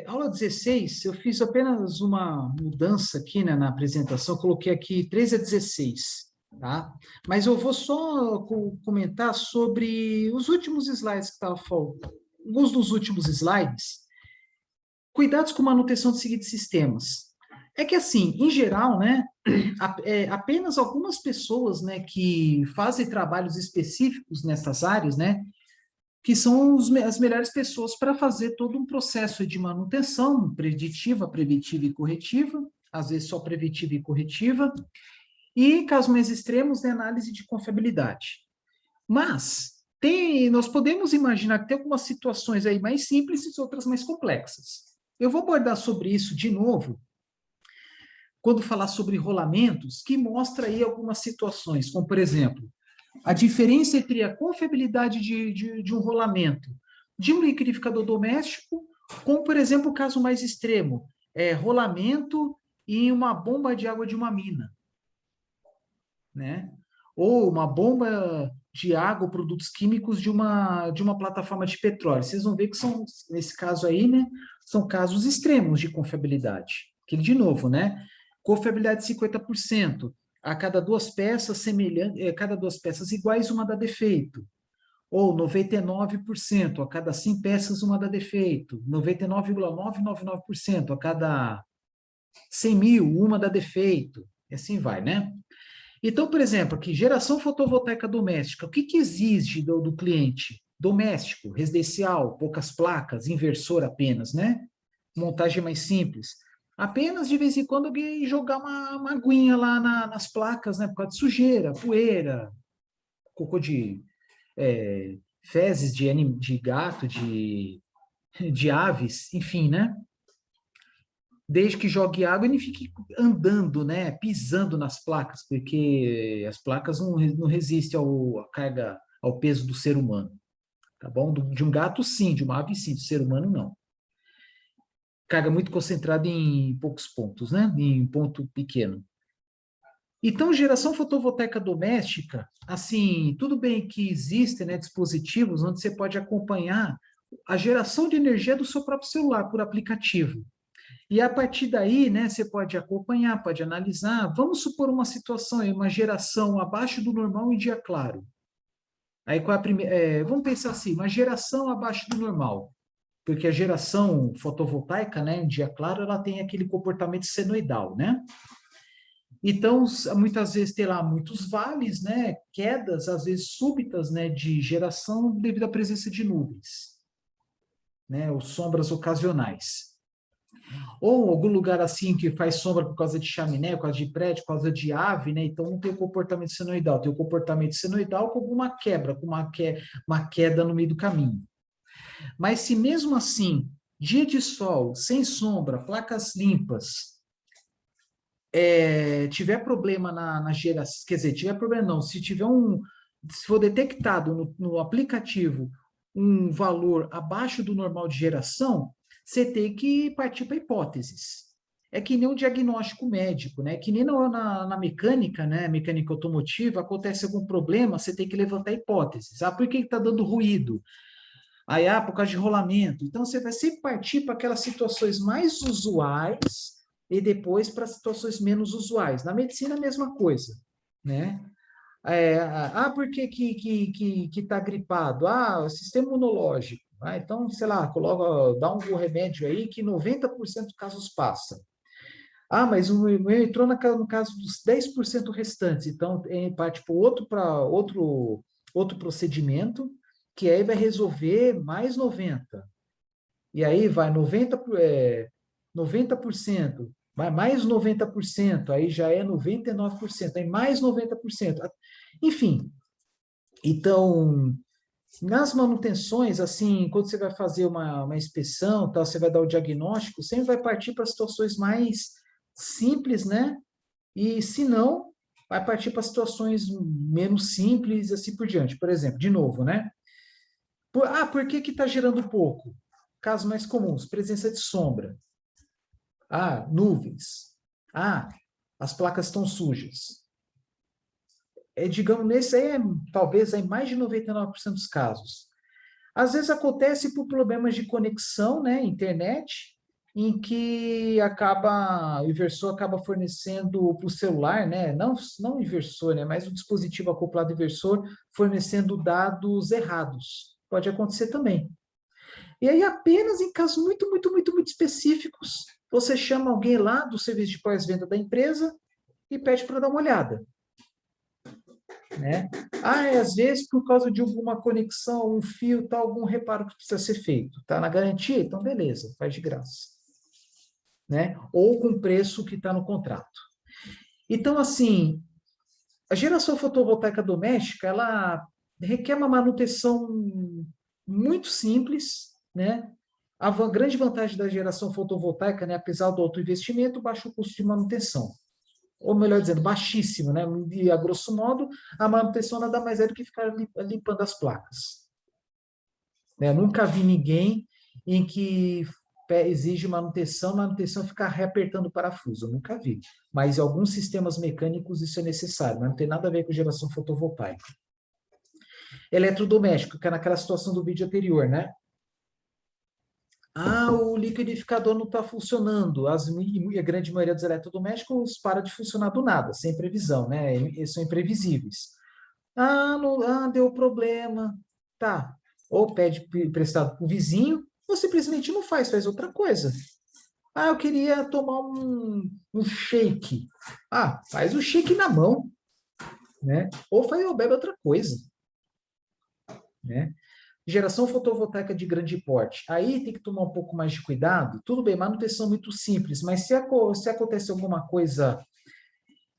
Aula 16, eu fiz apenas uma mudança aqui, né, na apresentação, coloquei aqui 13 a 16, tá? Mas eu vou só comentar sobre os últimos slides que estavam faltando. Alguns dos últimos slides, cuidados com manutenção de seguidos sistemas. É que, assim, em geral, né, apenas algumas pessoas, né, que fazem trabalhos específicos nessas áreas, né, que são as melhores pessoas para fazer todo um processo de manutenção preditiva, preventiva e corretiva, às vezes só preventiva e corretiva, e, casos mais extremos, né, análise de confiabilidade. Mas nós podemos imaginar que tem algumas situações aí mais simples e outras mais complexas. Eu vou abordar sobre isso de novo, quando falar sobre rolamentos, que mostra aí algumas situações, como, por exemplo, a diferença entre a confiabilidade de um rolamento de um liquidificador doméstico, com, por exemplo, o caso mais extremo, rolamento em uma bomba de água de uma mina, né? Ou uma bomba de água ou produtos químicos de uma plataforma de petróleo. Vocês vão ver que são, nesse caso aí, né, são casos extremos de confiabilidade. Que, de novo, né? Confiabilidade de 50%. A cada duas peças semelhantes, cada duas peças iguais, uma dá defeito. Ou 99%, a cada 100 peças, uma dá defeito. 99,999%, a cada 100 mil, uma dá defeito. E assim vai, né? Então, por exemplo, aqui, geração fotovoltaica doméstica. O que exige do cliente? Doméstico, residencial, poucas placas, inversor apenas, né? Montagem mais simples. Apenas de vez em quando alguém jogar uma aguinha lá nas placas, né? Por causa de sujeira, poeira, cocô de fezes de gato, de aves, enfim, né? Desde que jogue água e não fique andando, né? Pisando nas placas, porque as placas não resistem à carga, ao peso do ser humano, tá bom? De um gato, sim, de uma ave, sim, do ser humano, não. Carga muito concentrada em poucos pontos, né? Em ponto pequeno. Então, geração fotovoltaica doméstica, assim, tudo bem que existem, né, dispositivos onde você pode acompanhar a geração de energia do seu próprio celular por aplicativo. E a partir daí, né, você pode acompanhar, pode analisar. Vamos supor uma situação aí, uma geração abaixo do normal em dia claro. Aí, vamos pensar assim, uma geração abaixo do normal, porque a geração fotovoltaica, né, em dia claro, ela tem aquele comportamento senoidal, né? Então, muitas vezes tem lá muitos vales, né, quedas, às vezes súbitas, né, de geração devido à presença de nuvens, né, ou sombras ocasionais. Ou algum lugar assim que faz sombra por causa de chaminé, por causa de prédio, por causa de ave, né, então não tem o comportamento senoidal, tem o comportamento senoidal como uma quebra, com uma queda no meio do caminho. Mas se mesmo assim, dia de sol, sem sombra, placas limpas, tiver problema na geração, quer dizer, tiver problema não, se for detectado no aplicativo um valor abaixo do normal de geração, você tem que partir para hipóteses. É que nem um diagnóstico médico, né? Que nem na mecânica, né? Mecânica automotiva, acontece algum problema, você tem que levantar hipóteses. Ah, por que está dando ruído? Aí, por causa de rolamento. Então, você vai sempre partir para aquelas situações mais usuais e depois para situações menos usuais. Na medicina, a mesma coisa, né? Por que está gripado? O sistema imunológico. Então, sei lá, dá um remédio aí que 90% dos casos passa. Mas o meu entrou no caso dos 10% restantes. Então, parte para outro procedimento, que aí vai resolver mais 90%. E aí vai 90%, vai mais 90%, aí já é 99%, aí mais 90%. Enfim, então, nas manutenções, assim, quando você vai fazer uma inspeção, tal, você vai dar o diagnóstico, sempre vai partir para situações mais simples, né? E se não, vai partir para situações menos simples e assim por diante. Por exemplo, de novo, né? Por que está gerando pouco? Casos mais comuns, presença de sombra. Nuvens. As placas estão sujas. Digamos, nesse aí, talvez em mais de 99% dos casos. Às vezes acontece por problemas de conexão, né, internet, em que o inversor acaba fornecendo para o celular, né? Não o inversor, né? Mas o dispositivo acoplado ao inversor fornecendo dados errados. Pode acontecer também. E aí, apenas em casos muito, muito, muito, muito específicos, você chama alguém lá do serviço de pós-venda da empresa e pede para dar uma olhada, né? Às vezes, por causa de alguma conexão, um fio, tá, algum reparo que precisa ser feito. Tá na garantia? Então, beleza, faz de graça. Né? Ou com o preço que está no contrato. Então, assim, a geração fotovoltaica doméstica, ela requer uma manutenção muito simples, né? A grande vantagem da geração fotovoltaica, né, apesar do alto investimento, baixo custo de manutenção. Ou melhor dizendo, baixíssimo, né? E a grosso modo, a manutenção nada mais é do que ficar limpando as placas. Né? Nunca vi ninguém em que exige manutenção ficar reapertando o parafuso. Eu nunca vi. Mas em alguns sistemas mecânicos isso é necessário, mas não tem nada a ver com geração fotovoltaica. Eletrodoméstico, que é naquela situação do vídeo anterior, né? O liquidificador não está funcionando. A grande maioria dos eletrodomésticos para de funcionar do nada, sem previsão, né? Eles são imprevisíveis. Deu problema. Tá. Ou pede emprestado para o vizinho, ou simplesmente não faz outra coisa. Eu queria tomar um shake. Faz o shake na mão, né? Ou bebe outra coisa, né? Geração fotovoltaica de grande porte. Aí tem que tomar um pouco mais de cuidado. Tudo bem, manutenção muito simples, mas se acontece alguma coisa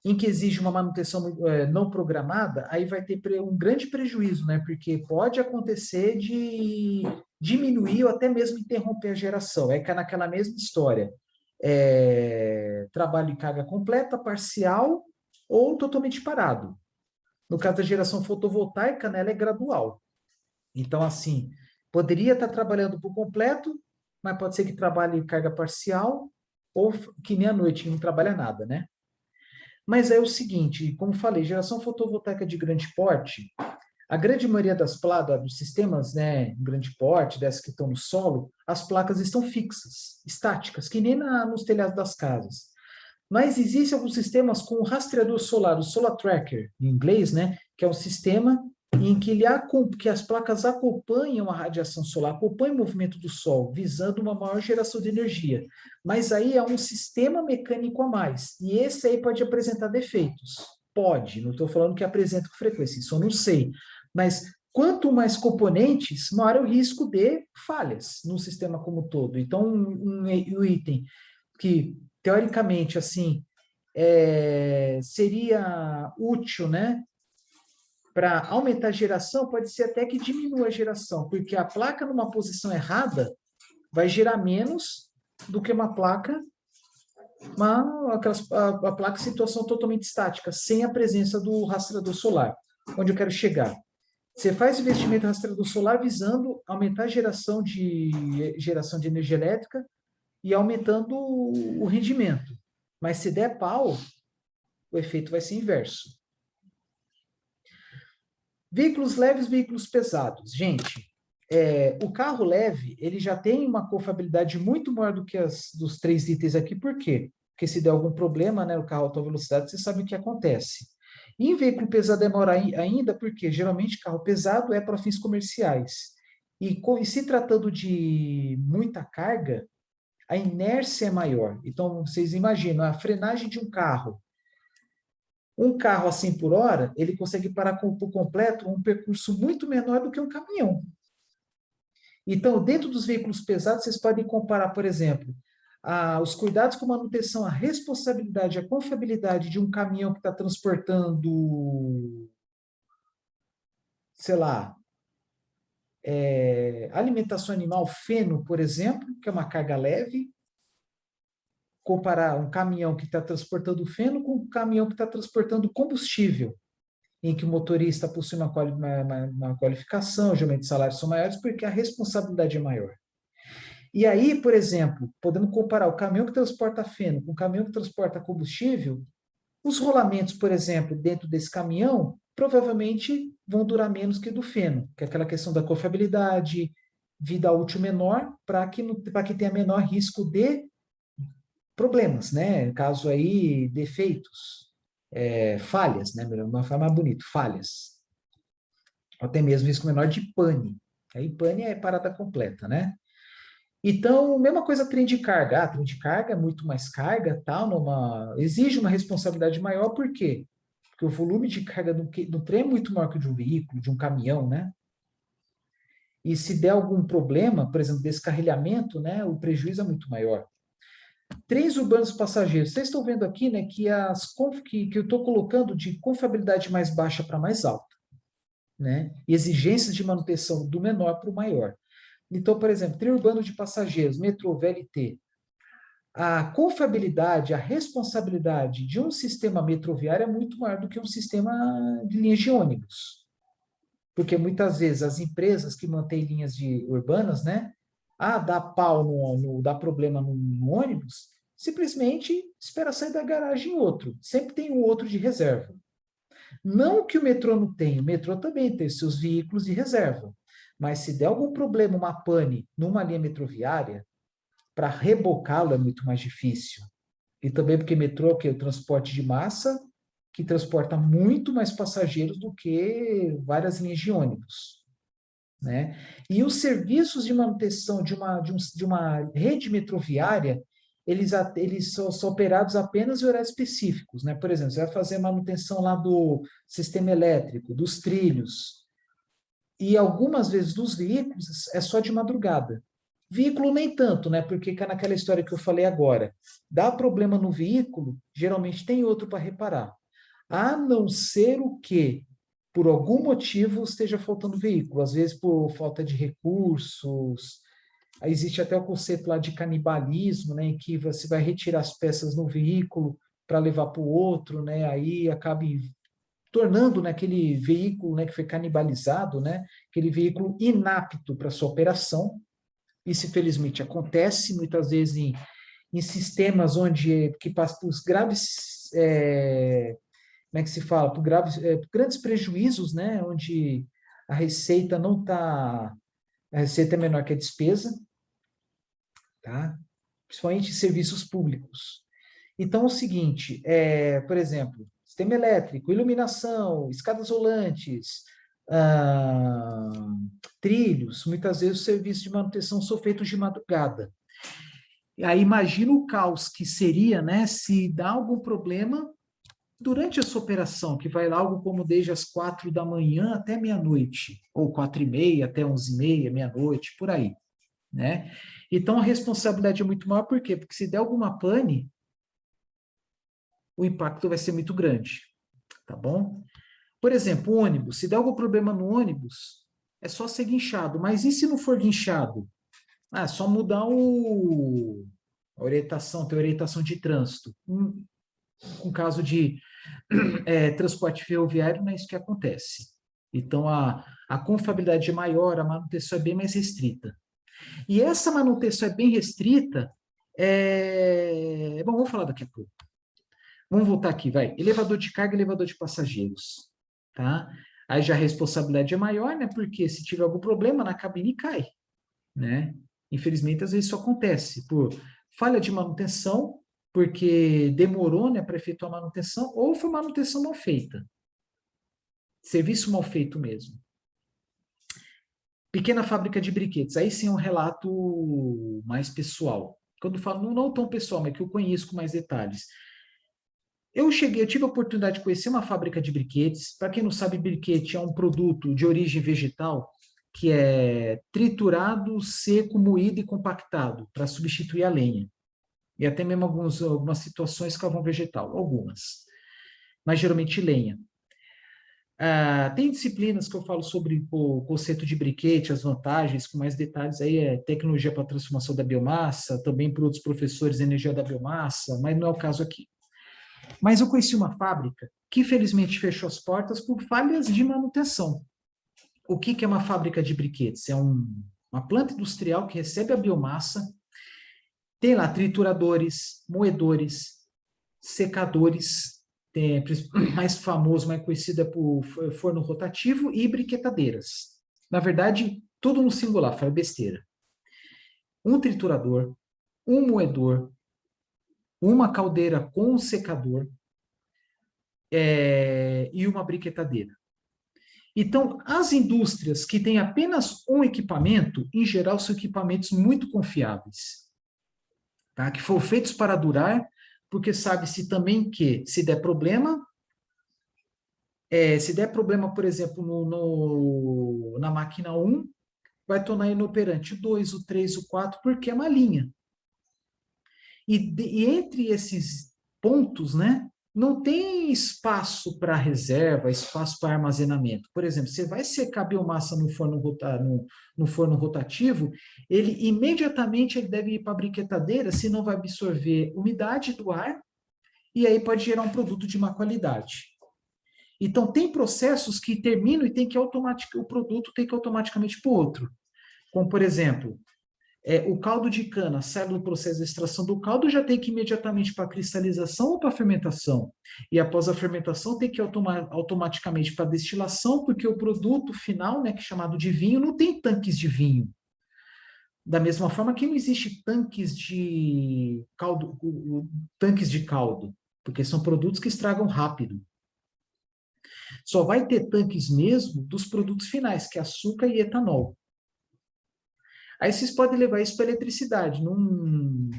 em que exige uma manutenção não programada, aí vai ter um grande prejuízo, né? Porque pode acontecer de diminuir ou até mesmo interromper a geração. Cai naquela mesma história. Trabalho em carga completa, parcial ou totalmente parado. No caso da geração fotovoltaica, né, ela é gradual. Então, assim, poderia estar trabalhando por completo, mas pode ser que trabalhe em carga parcial ou que nem à noite, que não trabalha nada, né? Mas é o seguinte, como falei, geração fotovoltaica de grande porte, a grande maioria das placas, dos sistemas, né, em grande porte, dessas que estão no solo, as placas estão fixas, estáticas, que nem nos telhados das casas. Mas existem alguns sistemas com rastreador solar, o Solar Tracker, em inglês, né, que é um sistema em que as placas acompanham a radiação solar, acompanham o movimento do Sol, visando uma maior geração de energia. Mas aí é um sistema mecânico a mais, e esse aí pode apresentar defeitos. Pode, não estou falando que apresenta com frequência, isso eu não sei. Mas quanto mais componentes, maior é o risco de falhas no sistema como um todo. Então, um item que, teoricamente, assim, seria útil, né, para aumentar a geração, pode ser até que diminua a geração, porque a placa numa posição errada vai gerar menos do que uma placa, a placa em situação totalmente estática, sem a presença do rastreador solar. Onde eu quero chegar? Você faz investimento em rastreador solar visando aumentar a geração de energia elétrica e aumentando o rendimento. Mas se der pau, o efeito vai ser inverso. Veículos leves, veículos pesados. Gente, o carro leve, ele já tem uma confiabilidade muito maior do que dos 3 itens aqui. Por quê? Porque se der algum problema, né, o carro alta velocidade, você sabe o que acontece. E em veículo pesado demora ainda, porque geralmente carro pesado é para fins comerciais. E se tratando de muita carga, a inércia é maior. Então, vocês imaginam, a frenagem de um carro a 100 por hora, ele consegue parar por completo um percurso muito menor do que um caminhão. Então, dentro dos veículos pesados, vocês podem comparar, por exemplo, os cuidados com manutenção, a responsabilidade, a confiabilidade de um caminhão que está transportando, sei lá, alimentação animal, feno, por exemplo, que é uma carga leve, comparar um caminhão que está transportando feno com um caminhão que está transportando combustível, em que o motorista possui uma qualificação, geralmente salários são maiores, porque a responsabilidade é maior. E aí, por exemplo, podemos comparar o caminhão que transporta feno com o caminhão que transporta combustível, os rolamentos, por exemplo, dentro desse caminhão, provavelmente vão durar menos que do feno, que é aquela questão da confiabilidade, vida útil menor para que tenha menor risco de problemas, né? Caso aí, defeitos, falhas, né? Melhor, uma forma mais bonita, falhas. Até mesmo risco menor de pane. Aí pane é parada completa, né? Então, mesma coisa trem de carga. Trem de carga é muito mais carga, tal, exige uma responsabilidade maior, por quê? Porque o volume de carga do trem é muito maior que o de um veículo, de um caminhão, né? E se der algum problema, por exemplo, descarrilhamento, né, o prejuízo é muito maior. Trens urbanos passageiros. Vocês estão vendo aqui, né, que eu estou colocando de confiabilidade mais baixa para mais alta, né? E exigências de manutenção do menor para o maior. Então, por exemplo, trem urbano de passageiros, metrô, VLT. A confiabilidade, a responsabilidade de um sistema metroviário é muito maior do que um sistema de linhas de ônibus. Porque muitas vezes as empresas que mantêm linhas urbanas, né? Dá pau dá problema no ônibus, simplesmente espera sair da garagem outro. Sempre tem um outro de reserva. Não que o metrô não tenha, o metrô também tem seus veículos de reserva. Mas se der algum problema, uma pane numa linha metroviária, para rebocá-lo é muito mais difícil. E também porque metrô é o quê? O transporte de massa, que transporta muito mais passageiros do que várias linhas de ônibus, né? E os serviços de manutenção de uma rede metroviária, eles são operados apenas em horários específicos, né? Por exemplo, você vai fazer a manutenção lá do sistema elétrico, dos trilhos, e algumas vezes dos veículos é só de madrugada. Veículo nem tanto, né? Porque naquela história que eu falei agora, dá problema no veículo, geralmente tem outro para reparar. A não ser o que, por algum motivo, esteja faltando veículo. Às vezes por falta de recursos. Aí existe até o conceito lá de canibalismo, né? Em que você vai retirar as peças no veículo para levar para o outro, né? Aí acaba tornando, né, aquele veículo, né, que foi canibalizado, né? Aquele veículo inapto para sua operação. Isso, infelizmente, acontece muitas vezes em sistemas onde que passa por graves, como é que se fala, por grandes prejuízos, né, onde a receita não está, a receita é menor que a despesa, tá? Principalmente em serviços públicos. Então, é o seguinte, por exemplo, sistema elétrico, iluminação, escadas rolantes, ah, trilhos, muitas vezes os serviços de manutenção são feitos de madrugada. E aí imagina o caos que seria, né, se dá algum problema durante essa operação, que vai lá algo como desde as 4 da manhã até meia-noite, ou 4h30 até 11h30, meia-noite, por aí, né? Então a responsabilidade é muito maior, por quê? Porque se der alguma pane, o impacto vai ser muito grande, tá bom? Por exemplo, o ônibus, se der algum problema no ônibus, é só ser guinchado, mas e se não for guinchado? É só mudar a orientação, tem orientação de trânsito. Com caso de transporte ferroviário, não é isso que acontece. Então, a confiabilidade é maior, a manutenção é bem mais restrita. E essa manutenção é bem restrita, bom, vamos falar daqui a pouco. Vamos voltar aqui, vai. Elevador de carga e elevador de passageiros, tá? Aí já a responsabilidade é maior, né? Porque se tiver algum problema na cabine, cai, né? Infelizmente, às vezes isso acontece por falha de manutenção, porque demorou, né, para efetuar a manutenção, ou foi manutenção mal feita. Serviço mal feito mesmo. Pequena fábrica de brinquedos. Aí sim é um relato mais pessoal. Quando eu falo, não tão pessoal, mas que eu conheço com mais detalhes. Eu tive a oportunidade de conhecer uma fábrica de briquetes. Para quem não sabe, briquete é um produto de origem vegetal que é triturado, seco, moído e compactado para substituir a lenha. E até mesmo algumas situações carvão vegetal, algumas. Mas geralmente lenha. Tem disciplinas que eu falo sobre o conceito de briquete, as vantagens, com mais detalhes aí, tecnologia para transformação da biomassa, também para outros professores, energia da biomassa, mas não é o caso aqui. Mas eu conheci uma fábrica que, felizmente, fechou as portas por falhas de manutenção. O que é uma fábrica de briquetes? É uma planta industrial que recebe a biomassa, tem lá trituradores, moedores, secadores, mais famoso, mais conhecido é por forno rotativo e briquetadeiras. Na verdade, tudo no singular, falei besteira. Um triturador, um moedor, uma caldeira com um secador e uma briquetadeira. Então, as indústrias que têm apenas um equipamento, em geral, são equipamentos muito confiáveis, tá? Que foram feitos para durar, porque sabe-se também que, se der problema, por exemplo, na máquina 1, vai tornar inoperante o 2, o 3, o 4, porque é uma linha. E entre esses pontos, né, não tem espaço para reserva, espaço para armazenamento. Por exemplo, você vai secar biomassa no forno rotativo, ele imediatamente ele deve ir para a briquetadeira, senão vai absorver umidade do ar e aí pode gerar um produto de má qualidade. Então, tem processos que terminam e o produto tem que automaticamente ir para o outro. Como, por exemplo, o caldo de cana sai do processo de extração do caldo, já tem que ir imediatamente para a cristalização ou para a fermentação. E após a fermentação, tem que ir automaticamente para a destilação, porque o produto final, né, que é chamado de vinho, não tem tanques de vinho. Da mesma forma que não existe tanques de caldo, porque são produtos que estragam rápido. Só vai ter tanques mesmo dos produtos finais, que é açúcar e etanol. Aí vocês podem levar isso para eletricidade. Não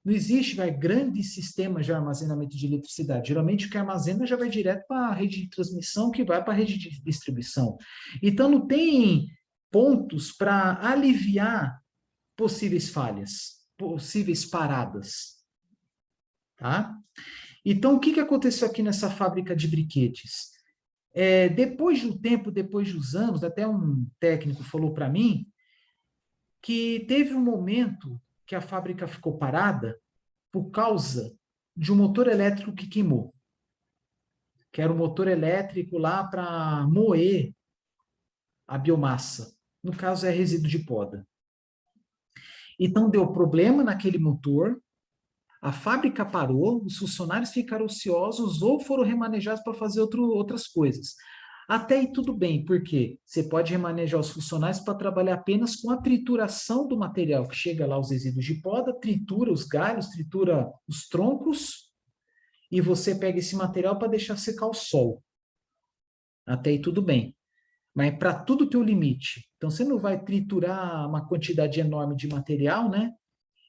existe grandes sistemas de armazenamento de eletricidade. Geralmente o que armazena já vai direto para a rede de transmissão, que vai para a rede de distribuição. Então não tem pontos para aliviar possíveis falhas, possíveis paradas. Tá? Então o que aconteceu aqui nessa fábrica de briquetes? Depois de um tempo, depois dos anos, até um técnico falou para mim que teve um momento que a fábrica ficou parada por causa de um motor elétrico que queimou, que era um motor elétrico lá para moer a biomassa. No caso, é resíduo de poda. Então, deu problema naquele motor, a fábrica parou, os funcionários ficaram ociosos ou foram remanejados para fazer outras coisas. Até aí tudo bem, porque você pode remanejar os funcionários para trabalhar apenas com a trituração do material, que chega lá os resíduos de poda, tritura os galhos, tritura os troncos, e você pega esse material para deixar secar ao sol. Até aí tudo bem. Mas para tudo tem um limite. Então você não vai triturar uma quantidade enorme de material, né?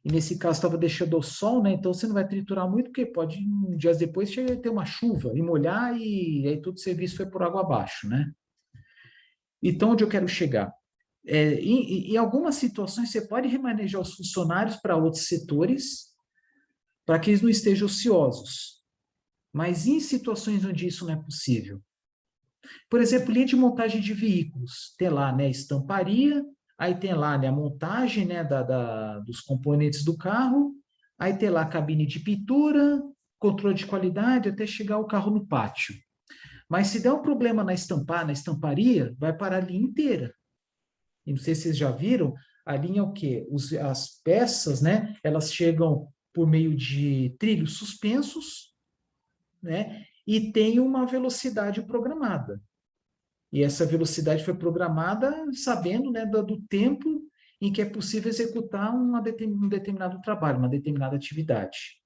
E nesse caso estava deixando ao sol, né? Então você não vai triturar muito, porque pode, dias depois, ter uma chuva e molhar, e aí todo o serviço foi por água abaixo, né? Então, onde eu quero chegar? Em algumas situações, você pode remanejar os funcionários para outros setores, para que eles não estejam ociosos. Mas em situações onde isso não é possível? Por exemplo, linha de montagem de veículos. Tem lá, né, estamparia, aí tem lá, né, a montagem, né, dos componentes do carro, aí tem lá a cabine de pintura, controle de qualidade, até chegar o carro no pátio. Mas se der um problema na estamparia, vai parar a linha inteira. E não sei se vocês já viram, a linha é o quê? As peças, né, elas chegam por meio de trilhos suspensos, né, e tem uma velocidade programada. E essa velocidade foi programada sabendo, né, do tempo em que é possível executar um determinado trabalho, uma determinada atividade.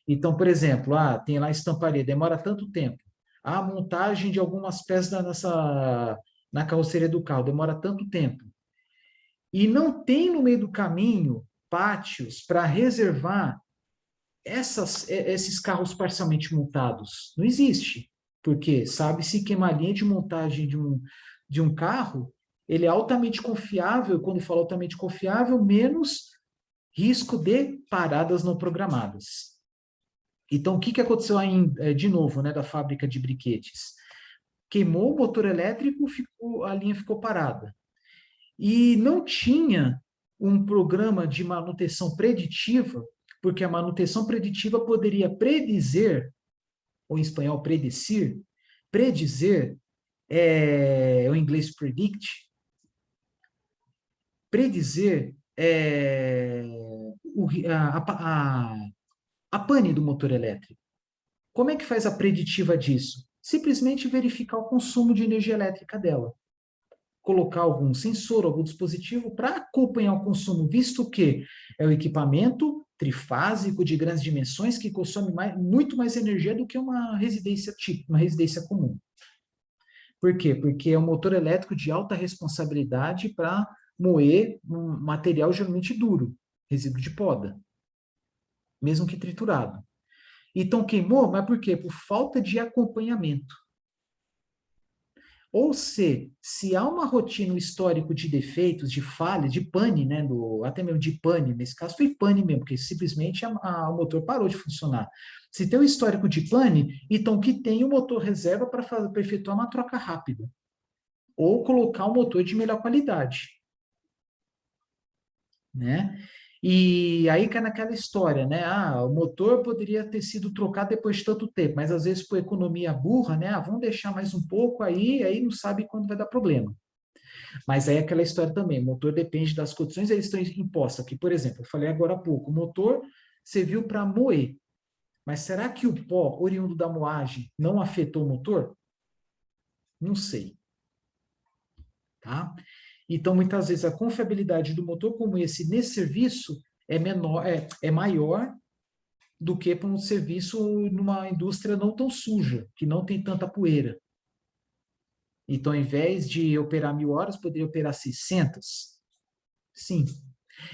Então, por exemplo, tem lá a estamparia, demora tanto tempo. A montagem de algumas peças na carroceria do carro demora tanto tempo. E não tem no meio do caminho pátios para reservar esses carros parcialmente montados. Não existe. Porque sabe-se que uma linha de montagem de um carro, ele é altamente confiável, quando eu falo altamente confiável, menos risco de paradas não programadas. Então, o que aconteceu aí, de novo, né, da fábrica de briquetes? Queimou o motor elétrico, a linha ficou parada. E não tinha um programa de manutenção preditiva, porque a manutenção preditiva poderia predizer, ou em espanhol, predizer, o inglês predict, predizer a pane do motor elétrico. Como é que faz a preditiva disso? Simplesmente verificar o consumo de energia elétrica dela. colocar algum sensor, algum dispositivo para acompanhar o consumo, visto que é o equipamento trifásico de grandes dimensões que consome muito mais energia do que uma residência uma residência comum. Por quê? Porque é um motor elétrico de alta responsabilidade para moer um material geralmente duro, resíduo de poda, mesmo que triturado. Então queimou, mas por quê? Por falta de acompanhamento. Ou se há uma rotina, um histórico de defeitos, de falhas, de pane, né, até mesmo de pane, nesse caso foi pane mesmo, porque simplesmente o motor parou de funcionar. Se tem um histórico de pane, então que tem o motor reserva para efetuar uma troca rápida. Ou colocar um motor de melhor qualidade. Né? E aí cai naquela história, né? Ah, o motor poderia ter sido trocado depois de tanto tempo, mas às vezes por economia burra, né? Ah, vamos deixar mais um pouco aí não sabe quando vai dar problema. Mas aí é aquela história também, o motor depende das condições, eles estão impostos aqui. Por exemplo, eu falei agora há pouco, o motor serviu para moer, mas será que o pó oriundo da moagem não afetou o motor? Não sei, tá? Então, muitas vezes, a confiabilidade do motor como esse nesse serviço é maior do que para um serviço numa indústria não tão suja, que não tem tanta poeira. Então, ao invés de operar 1.000 horas, poderia operar 600? Sim.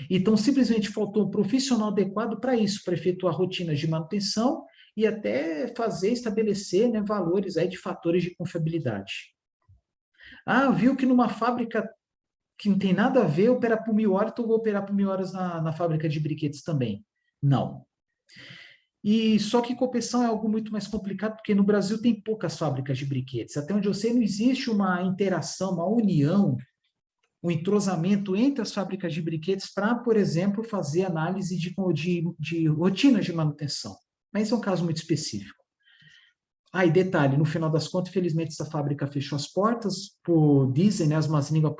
Então, simplesmente faltou um profissional adequado para isso, para efetuar rotinas de manutenção e até estabelecer, né, valores aí de fatores de confiabilidade. Ah, viu que numa fábrica que não tem nada a ver, operar por 1.000 horas, então eu vou operar por 1.000 horas na fábrica de brinquedos também. Não. E só que competição é algo muito mais complicado, porque no Brasil tem poucas fábricas de brinquedos. Até onde eu sei, não existe uma interação, uma união, um entrosamento entre as fábricas de brinquedos para, por exemplo, fazer análise de rotinas de manutenção. Mas é um caso muito específico. Ah, e detalhe, no final das contas, infelizmente, essa fábrica fechou as portas, dizem, né, as más línguas,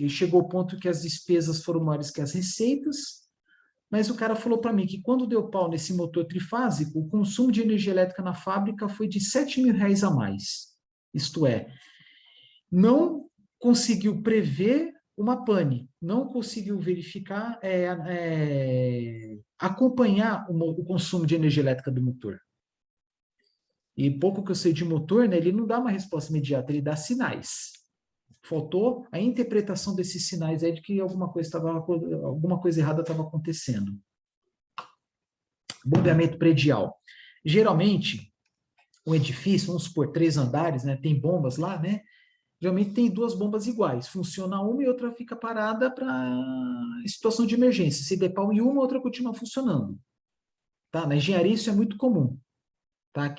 chegou ao ponto que as despesas foram maiores que as receitas, mas o cara falou para mim que quando deu pau nesse motor trifásico, o consumo de energia elétrica na fábrica foi de R$ 7.000 a mais. Isto é, não conseguiu prever uma pane, não conseguiu verificar, acompanhar o consumo de energia elétrica do motor. E pouco que eu sei de motor, né, ele não dá uma resposta imediata, ele dá sinais. Faltou a interpretação desses sinais aí de que alguma coisa errada estava acontecendo. Bombeamento predial. Geralmente, um edifício, vamos supor, 3 andares, né, tem bombas lá, né? Geralmente tem 2 bombas iguais. Funciona uma e outra fica parada para situação de emergência. Se der pau em uma, a outra continua funcionando. Tá? Na engenharia isso é muito comum. Tá?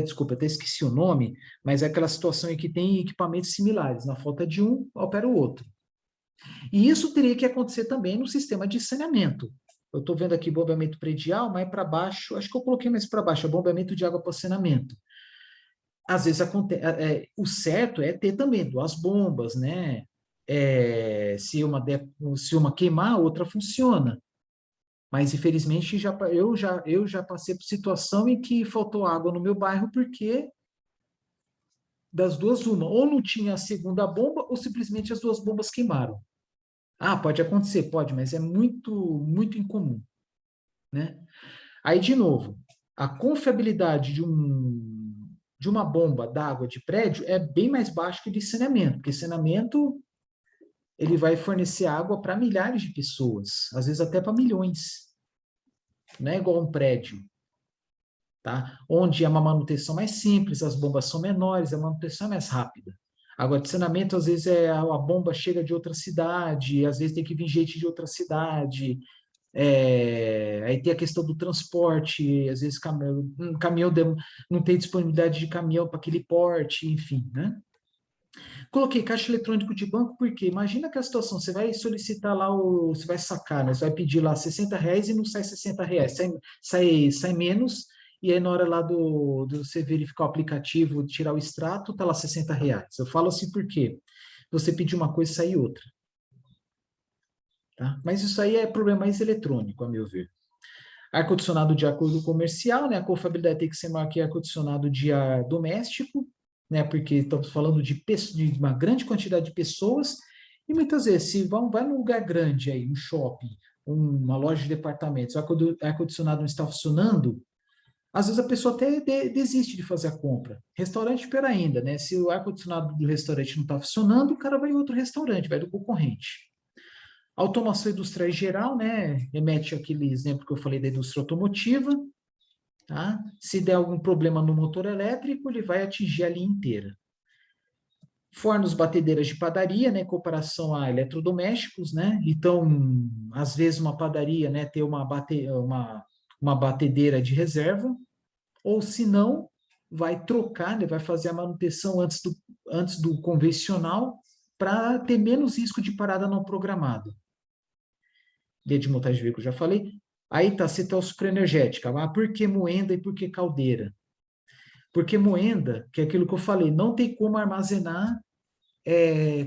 Desculpa, até esqueci o nome, mas é aquela situação em que tem equipamentos similares. Na falta de um, opera o outro. E isso teria que acontecer também no sistema de saneamento. Eu estou vendo aqui bombeamento predial, mas para baixo, acho que eu coloquei mais para baixo, é bombeamento de água para saneamento. Às vezes acontece, o certo é ter também 2 bombas, né? Se uma queimar, a outra funciona. Mas, infelizmente, eu já passei por situação em que faltou água no meu bairro porque das 2, uma. Ou não tinha a segunda bomba, ou simplesmente as 2 bombas queimaram. Ah, pode acontecer, pode, mas é muito, muito incomum, né? Aí, de novo, a confiabilidade de uma bomba d'água de prédio é bem mais baixa que de saneamento, porque saneamento ele vai fornecer água para milhares de pessoas, às vezes até para milhões. Não é igual um prédio, tá? Onde é uma manutenção mais simples, as bombas são menores, a manutenção é mais rápida. Agora, de saneamento, às vezes a bomba chega de outra cidade, às vezes tem que vir gente de outra cidade, aí tem a questão do transporte, às vezes caminhão não tem disponibilidade de caminhão para aquele porte, enfim, né? Coloquei caixa eletrônico de banco, porque imagina que a situação, você vai solicitar lá, você vai sacar, né? Você vai pedir lá R$ 60 e não sai R$ 60, sai menos, e aí na hora lá do você verificar o aplicativo, tirar o extrato, tá lá R$ 60. Eu falo assim porque você pedir uma coisa e sair outra. Tá? Mas isso aí é problema mais eletrônico, a meu ver. Ar-condicionado de acordo comercial, né? A confiabilidade tem que ser maior que ar-condicionado de ar doméstico, né? Porque estamos falando de uma grande quantidade de pessoas, e muitas vezes, se vai num lugar grande aí, um shopping, uma loja de departamentos, o ar-condicionado não está funcionando, às vezes a pessoa até desiste de fazer a compra. Restaurante, pior ainda, né? Se o ar-condicionado do restaurante não está funcionando, o cara vai em outro restaurante, vai do concorrente. Automação industrial em geral, né? Remete àquele exemplo que eu falei da indústria automotiva, tá? Se der algum problema no motor elétrico, ele vai atingir a linha inteira. Fornos, batedeiras de padaria, né, em comparação a eletrodomésticos, né? Então, às vezes uma padaria, né, ter uma batedeira de reserva, ou se não, vai trocar, né, vai fazer a manutenção antes do convencional para ter menos risco de parada não programada. Linha de montagem de veículo, já falei. Aí tá, cetal sucroenergética. Ah, por que moenda e por que caldeira? Porque moenda, que é aquilo que eu falei, não tem como armazenar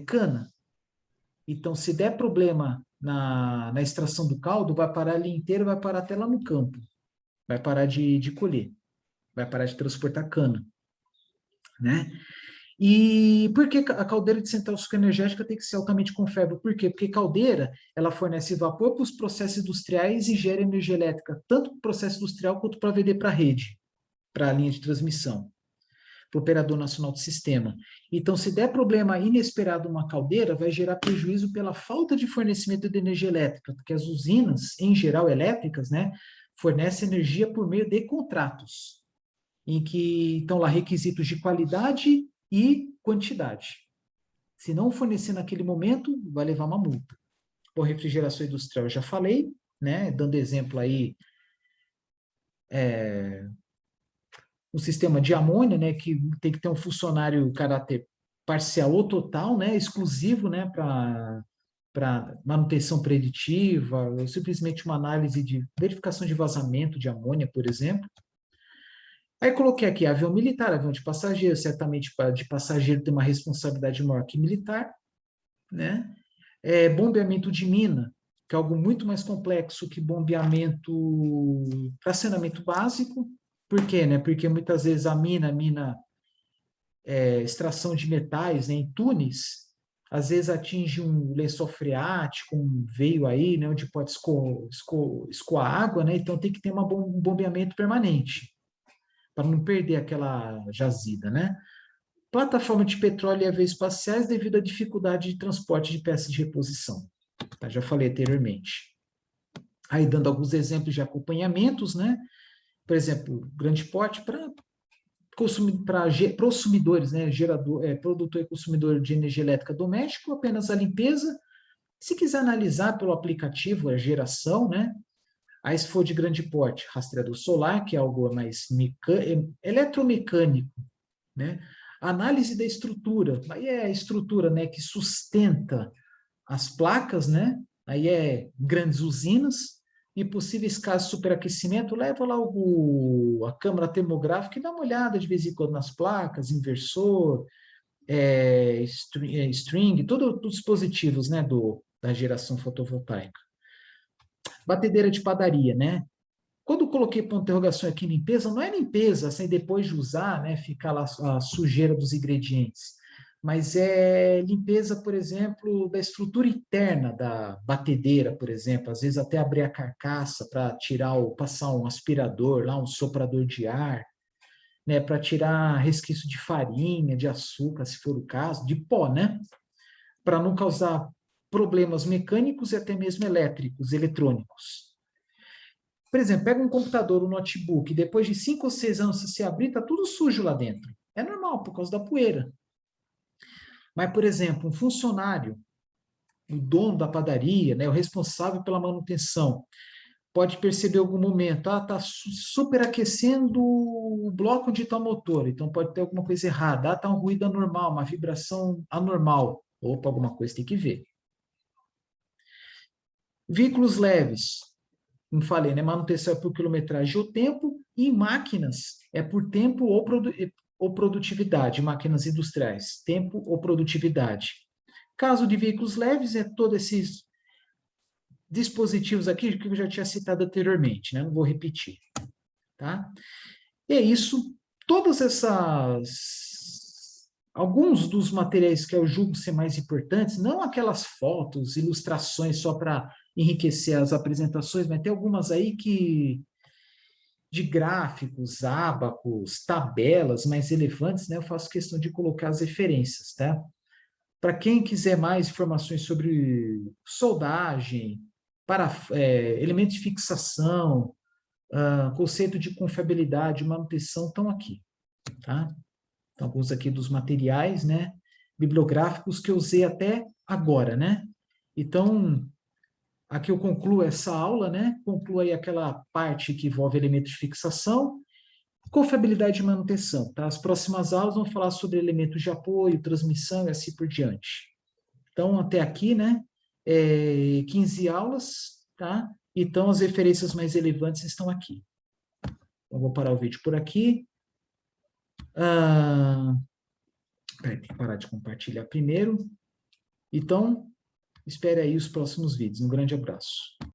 cana. Então, se der problema na extração do caldo, vai parar ali inteiro, vai parar até lá no campo. Vai parar de colher. Vai parar de transportar cana. Né? E por que a caldeira de central sucroenergética tem que ser altamente confiável? Por quê? Porque caldeira, ela fornece vapor para os processos industriais e gera energia elétrica, tanto para o processo industrial quanto para vender para a rede, para a linha de transmissão, para o operador nacional do sistema. Então, se der problema inesperado numa caldeira, vai gerar prejuízo pela falta de fornecimento de energia elétrica, porque as usinas, em geral elétricas, né, fornecem energia por meio de contratos, em que estão lá requisitos de qualidade e quantidade. Se não fornecer naquele momento, vai levar uma multa. Por refrigeração industrial, eu já falei, né? Dando exemplo aí, um sistema de amônia, né? Que tem que ter um funcionário caráter parcial ou total, né? Exclusivo, né? Para manutenção preditiva, ou simplesmente uma análise de verificação de vazamento de amônia, por exemplo. Aí coloquei aqui avião militar, avião de passageiro, certamente de passageiro tem uma responsabilidade maior que militar, né? Bombeamento de mina, que é algo muito mais complexo que bombeamento para saneamento básico. Por quê? Né? Porque muitas vezes a mina extração de metais, né, em túneis, às vezes atinge um lençol freático, um veio aí, né, onde pode escoar água, né? Então tem que ter um bombeamento permanente, para não perder aquela jazida, né? Plataforma de petróleo e aviões espaciais devido à dificuldade de transporte de peças de reposição. Tá? Já falei anteriormente. Aí, dando alguns exemplos de acompanhamentos, né? Por exemplo, grande porte para consumidores, né? Produtor e consumidor de energia elétrica doméstico, apenas a limpeza. Se quiser analisar pelo aplicativo, a geração, né? Aí, se for de grande porte, rastreador solar, que é algo mais eletromecânico, né? Análise da estrutura, aí é a estrutura, né, que sustenta as placas, né? Aí é grandes usinas e possíveis casos de superaquecimento, leva lá a câmara termográfica e dá uma olhada de vez em quando nas placas, inversor, string, todos os dispositivos, né, da geração fotovoltaica. Batedeira de padaria, né? Quando eu coloquei ponto de interrogação aqui, limpeza, não é limpeza, assim, depois de usar, né, ficar lá a sujeira dos ingredientes, mas é limpeza, por exemplo, da estrutura interna da batedeira, por exemplo, às vezes até abrir a carcaça para passar um aspirador lá, um soprador de ar, né, para tirar resquício de farinha, de açúcar, se for o caso, de pó, né, para não causar problemas mecânicos e até mesmo elétricos, eletrônicos. Por exemplo, pega um computador, um notebook, depois de 5 ou 6 anos, se você abrir, está tudo sujo lá dentro. É normal, por causa da poeira. Mas, por exemplo, um funcionário, o dono da padaria, né, o responsável pela manutenção, pode perceber em algum momento, está superaquecendo o bloco onde está o motor, então pode ter alguma coisa errada. Está um ruído anormal, uma vibração anormal. Opa, alguma coisa tem que ver. Veículos leves, como falei, né, manutenção é por quilometragem ou tempo, e máquinas é por tempo ou produtividade, máquinas industriais, tempo ou produtividade. Caso de veículos leves, é todos esses dispositivos aqui que eu já tinha citado anteriormente, né? Não vou repetir, tá? E é isso, todas Alguns dos materiais que eu julgo ser mais importantes, não aquelas fotos, ilustrações só para enriquecer as apresentações, mas tem algumas aí que de gráficos, ábacos, tabelas mais relevantes, né? Eu faço questão de colocar as referências, tá? Para quem quiser mais informações sobre soldagem, elementos de fixação, conceito de confiabilidade, manutenção, estão aqui, tá? Então, alguns aqui dos materiais, né, bibliográficos que eu usei até agora, né? Então, aqui eu concluo essa aula, né? Concluo aí aquela parte que envolve elementos de fixação, confiabilidade e manutenção, tá? As próximas aulas vão falar sobre elementos de apoio, transmissão e assim por diante. Então, até aqui, né? 15 aulas, tá? Então, as referências mais relevantes estão aqui. Então, vou parar o vídeo por aqui. Tem que parar de compartilhar primeiro. Então, espere aí os próximos vídeos. Um grande abraço.